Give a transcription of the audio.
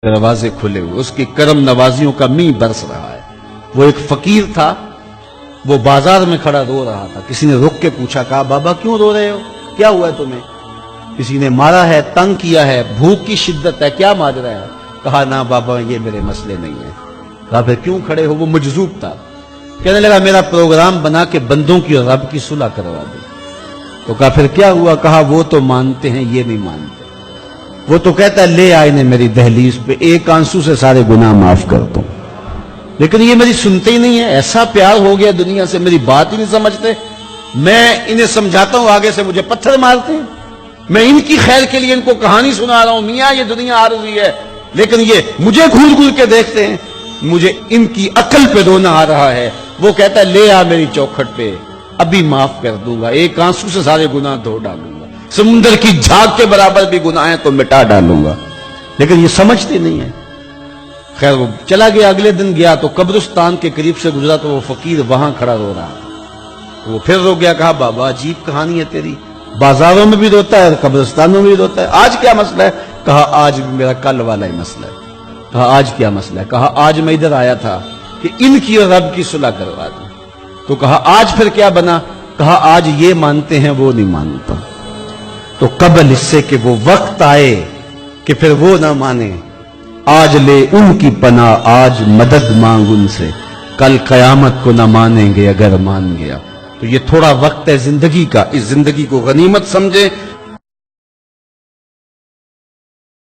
दरवाजे खुले हुए, उसकी करम नवाजियों का मी बरस रहा है। वो एक फकीर था, वो बाजार में खड़ा रो रहा था। किसी ने रुक के पूछा, कहा बाबा क्यों रो रहे हो, क्या हुआ है तुम्हें? किसी ने मारा है, तंग किया है, भूख की शिद्दत है, क्या माजरा है? कहा ना बाबा ये मेरे मसले नहीं है। कहा फिर क्यों खड़े हो? वो मजजूब था। कहने लगा मेरा प्रोग्राम बना के बंदों की और रब की सुलह करवा दो। तो कहा फिर क्या हुआ? कहा वो तो मानते हैं, ये नहीं मानते। वो तो कहता है ले आए ने मेरी दहलीज पे, एक आंसू से सारे गुनाह माफ कर दो, लेकिन ये मेरी सुनते ही नहीं है। ऐसा प्यार हो गया दुनिया से, मेरी बात ही नहीं समझते। मैं इन्हें समझाता हूं, आगे से मुझे पत्थर मारते हैं। मैं इनकी खैर के लिए इनको कहानी सुना रहा हूं, मियां ये दुनिया आरज़ी है, लेकिन ये मुझे घूर घूर के देखते हैं। मुझे इनकी अकल पे रोना आ रहा है। वो कहता है ले आ मेरी चौखट पे, अभी माफ कर दूंगा, एक आंसू से सारे गुनाह धो डालूंगा, समुद्र की झाग के बराबर भी गुनाह है तो मिटा डालूंगा। लेकिन ये समझते नहीं है। खैर वो चला गया। अगले दिन गया तो कब्रिस्तान के करीब से गुजरा तो वो फकीर वहां खड़ा रो रहा। वो फिर रो गया। कहा बाबा अजीब कहानी है तेरी, बाजारों में भी रोता है, कब्रिस्तानों में भी रोता है, आज क्या मसला है? कहा आज भी मेरा कल वाला ही मसला है। कहा आज क्या मसला है? कहा आज मैं इधर आया था कि इनकी और रब की सुलह करवा दूं। तो कहा आज फिर क्या बना? कहा आज ये मानते हैं, वो नहीं मानता। तो कबल इससे कि वो वक्त आए कि फिर वो ना माने, आज ले उनकी पनाह, आज मदद मांग उनसे, कल कयामत को ना मानेंगे अगर मान गया। तो ये थोड़ा वक्त है जिंदगी का, इस जिंदगी को गनीमत समझे